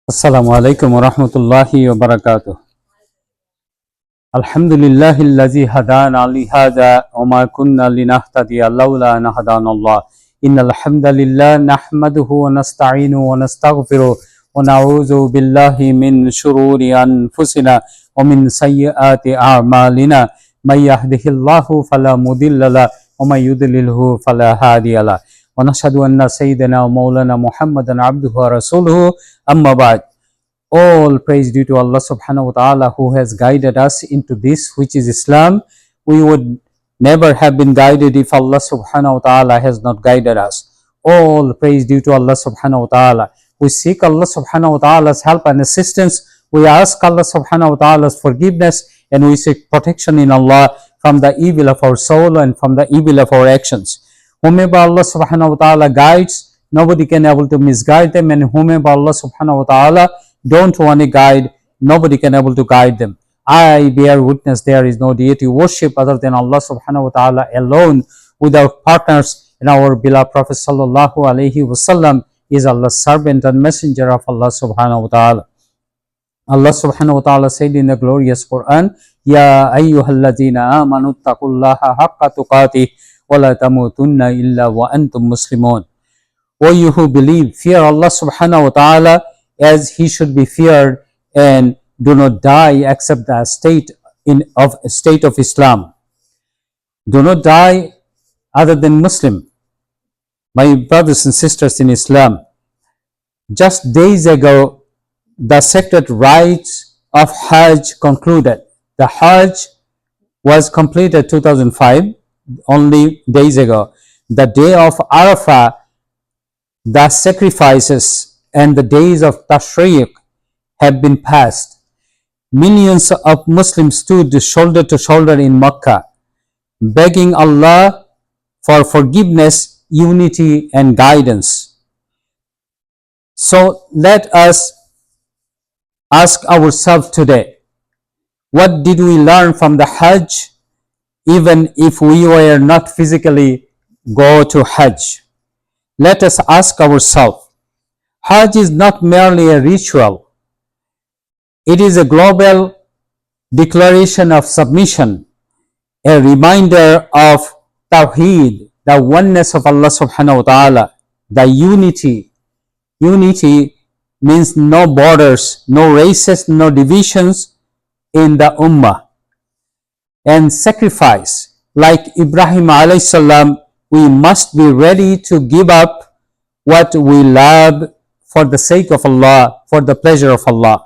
Assalamu alaikum wa rahmatullahi wa barakatuh. Alhamdulillahi allazi hadana li hadha wa ma kunna linahtadiya lawla an hadana Allah. Innal hamdalillah nahmaduhu wa nasta'inuhu wa nastaghfiruh wa na'udzu billahi min shururi anfusina wa min sayyiati a'malina. May yahdihillahu fala mudilla lahu wa may yudlilhu fala hadiya lahu. Wa nashhadu anna sayyidina wa maulana Muhammadan abduhu wa rasuluhu. Amma ba'd. All praise due to Allah subhanahu wa ta'ala who has guided us into this which is Islam. We would never have been guided if Allah subhanahu wa ta'ala has not guided us. All praise due to Allah subhanahu wa ta'ala. We seek Allah subhanahu wa ta'ala's help and assistance. We ask Allah subhanahu wa ta'ala's forgiveness, and we seek protection in Allah from the evil of our soul and from the evil of our actions. Whomever Allah subhanahu wa ta'ala guides, nobody can able to misguide them, and whomever Allah subhanahu wa ta'ala don't want to guide, nobody can able to guide them. I bear witness there is no deity worship other than Allah subhanahu wa ta'ala alone, without partners, and our beloved Prophet sallallahu alaihi wasallam is Allah's servant and messenger of Allah subhanahu wa ta'ala. Allah subhanahu wa ta'ala said in the glorious Quran, Ya ayyuhalladhina amanu taqullaha haqqa tuqatih wa la tamutunna illa wa antum muslimun. O you who believe, fear Allah subhanahu wa ta'ala as he should be feared, and do not die except the state of Islam. Do not die other than Muslim. My brothers and sisters in Islam, just days ago, the sacred rites of Hajj concluded. The Hajj was completed 2005, only days ago. The day of Arafah, the sacrifices and the days of Tashriq have been passed. Millions of Muslims stood shoulder to shoulder in Makkah, begging Allah for forgiveness, unity, and guidance. So let us ask ourselves today, what did we learn from the Hajj, even if we were not physically go to Hajj? Let us ask ourselves, Hajj is not merely a ritual. It is a global declaration of submission, a reminder of Tawheed, the oneness of Allah subhanahu wa ta'ala, the unity. Unity means no borders, no races, no divisions in the Ummah. And sacrifice, like Ibrahim alayhi salam, we must be ready to give up what we love for the sake of Allah, for the pleasure of Allah.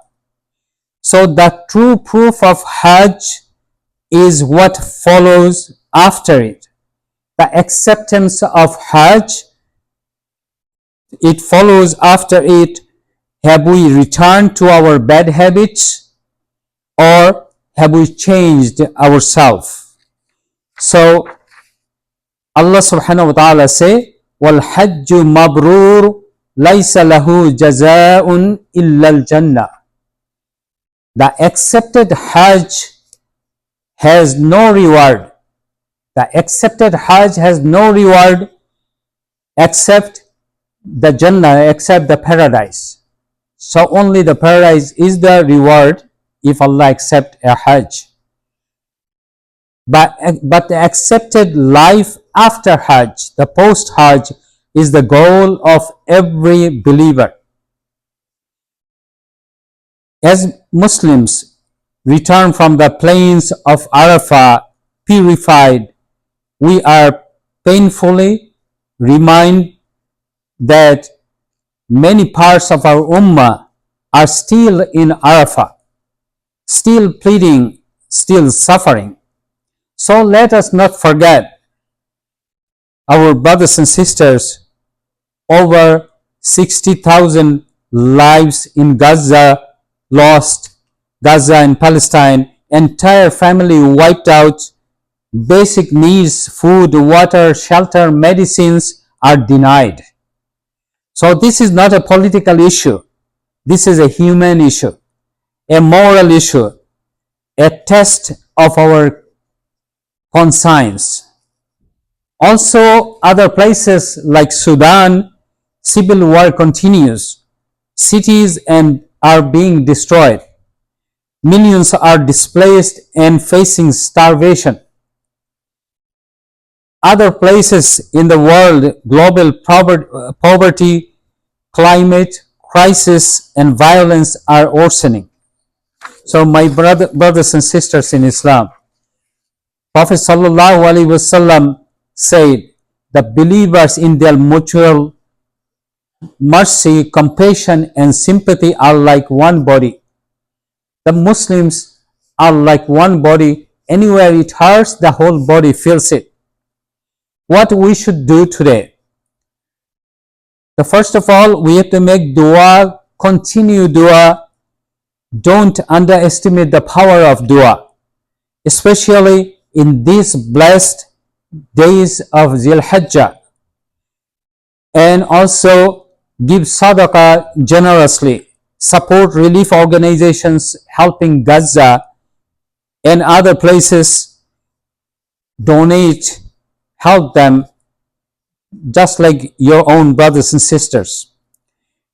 So the true proof of Hajj is what follows after it. The acceptance of Hajj, it follows after it. Have we returned to our bad habits, or have we changed ourselves? So Allah subhanahu wa ta'ala say, wal hajju mabrur laysa lahu jazaa'un illa al-jannah. The accepted Hajj has no reward. The accepted Hajj has no reward except the Jannah, except the paradise. So only the paradise is the reward if Allah accept a Hajj. But the accepted life after Hajj, the post-Hajj, is the goal of every believer. As Muslims return from the plains of Arafah purified, we are painfully reminded that many parts of our Ummah are still in Arafah, still pleading, still suffering. So let us not forget our brothers and sisters. Over 60,000 lives in Gaza lost, Gaza and Palestine, entire family wiped out, basic needs, food, water, shelter, medicines are denied. So this is not a political issue. This is a human issue, a moral issue, a test of our conscience. Also, other places like Sudan, civil war continues. Cities and are being destroyed. Millions are displaced and facing starvation. Other places in the world, global poverty, climate crisis, and violence are worsening. So, my brothers and sisters in Islam, Prophet Sallallahu Alaihi Wasallam said, the believers in their mutual mercy, compassion, and sympathy are like one body. The Muslims are like one body. Anywhere it hurts, the whole body feels it. What we should do today? First of all, we have to make dua, continue dua. Don't underestimate the power of dua, especially in these blessed days of Hijjah. And also give sadaqah generously. Support relief organizations helping Gaza and other places. Donate, help them, just like your own brothers and sisters.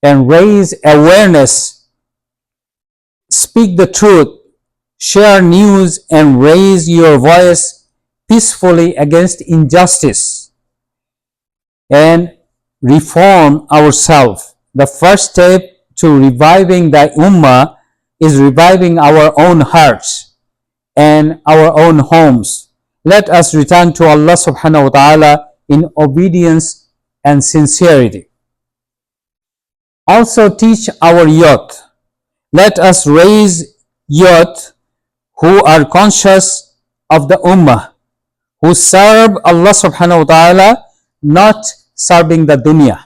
And raise awareness. Speak the truth. Share news and raise your voice peacefully against injustice. And reform ourselves. The first step to reviving the Ummah is reviving our own hearts and our own homes. Let us return to Allah subhanahu wa ta'ala in obedience and sincerity. Also teach our youth. Let us raise youth who are conscious of the Ummah, who serve Allah subhanahu wa ta'ala, not serving the dunya.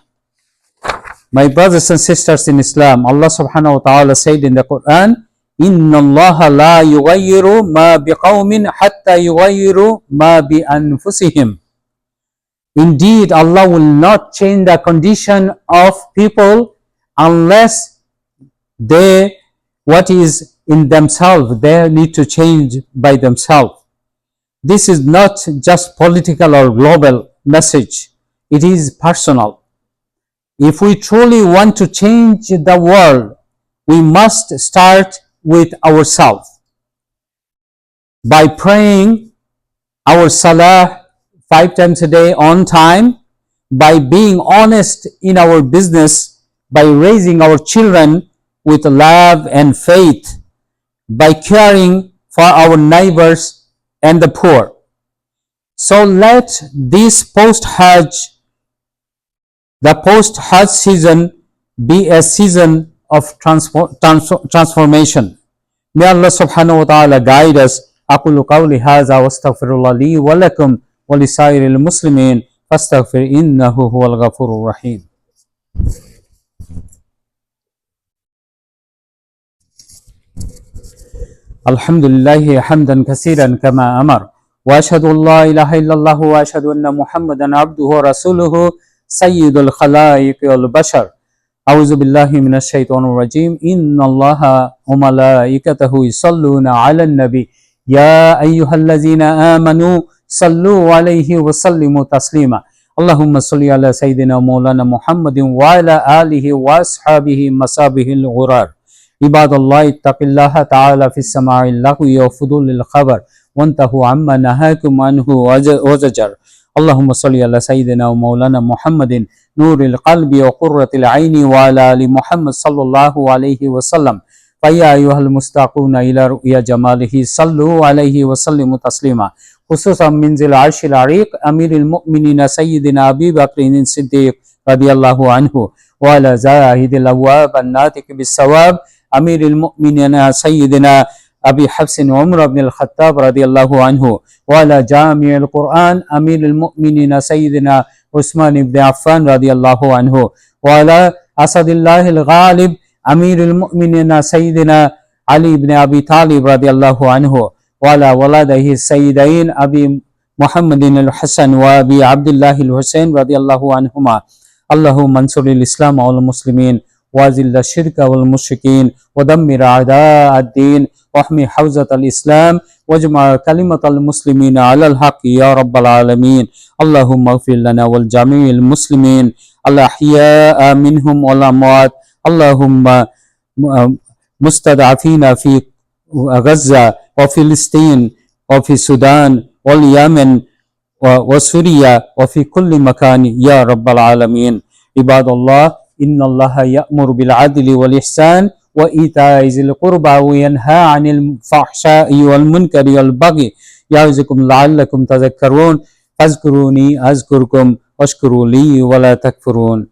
My brothers and sisters in Islam, Allah subhanahu wa ta'ala said in the Quran, Inna Allah la yughayyiru ma biqawmin hatta yughayyiru ma bi anfusihim. Indeed, Allah will not change the condition of people unless what is in themselves, they need to change by themselves. This is not just political or global message. It is personal. If we truly want to change the world, we must start with ourselves. By praying our salah 5 times a day on time, by being honest in our business, by raising our children with love and faith, by caring for our neighbors and the poor. So let this post-Hajj, the post-Hajj season, be a season of transformation. May Allah subhanahu wa ta'ala guide us. أقول قولي هذا واستغفر الله لي ولكم ولسائر المسلمين فاستغفر إنه هو الغفور الرحيم. الحمد لله حمدا كثيرا كما أمر وأشهد أن لا إله إلا الله وأشهد أن محمدا عبده ورسوله سيد الخلائق والبشر. أعوذ بالله من الشيطان الرجيم. إن الله وملائكته يصلون على النبي يا أيها الذين آمنوا صلوا عليه وسلموا تسليما. اللهم صل على سيدنا مولانا محمد وعلى آله وأصحابه مصابه الغرار. عباد الله اتقوا الله تعالى في السماع اللغو وفضول الخبر وانتهوا عما نهاكم عنه وزجر. اللهم صل على سيدنا ومولانا محمد نور القلب وقرة العين وعلى آل محمد صلى الله عليه وسلم. فيا أيها المستاقون إلى رؤيا جماله صلوا عليه وسلموا تسليما. خصوصا منزل عرش العريق أمير المؤمنين سيدنا أبي بكر الصديق رضي الله عنه وعلى زاهد الأبواب الناطق بالصواب أمير المؤمنين سيدنا أبي حفص عمر بن الخطاب رضي الله عنه وعلى جامع القرآن أمير المؤمنين سيدنا عثمان بن عفان رضي الله عنه وعلى أسد الله الغالب أمير المؤمنين سيدنا علي بن أبي طالب رضي الله عنه وعلى ولده السيدين أبي محمد الحسن وأبي عبد الله الحسين رضي الله عنهما. اللهم انصر الإسلام والمسلمين وأذل الشرك والمشركين ودمر أعداء الدين واحمي حوزة الإسلام واجمع كلمة المسلمين على الحق يا رب العالمين. اللهم اغفر لنا ولجميع المسلمين الأحياء منهم والأموات. اللهم المستضعفين في غزة وفلسطين وفي السودان واليمن وسوريا وفي كل مكان يا رب العالمين. عباد الله، إن الله يأمر بالعدل والإحسان وإيتاء ذي القربى وينهى عن الفحشاء والمنكر والبغي يعظكم لعلكم تذكرون. فاذكروني أذكركم واشكروا لي ولا تكفرون.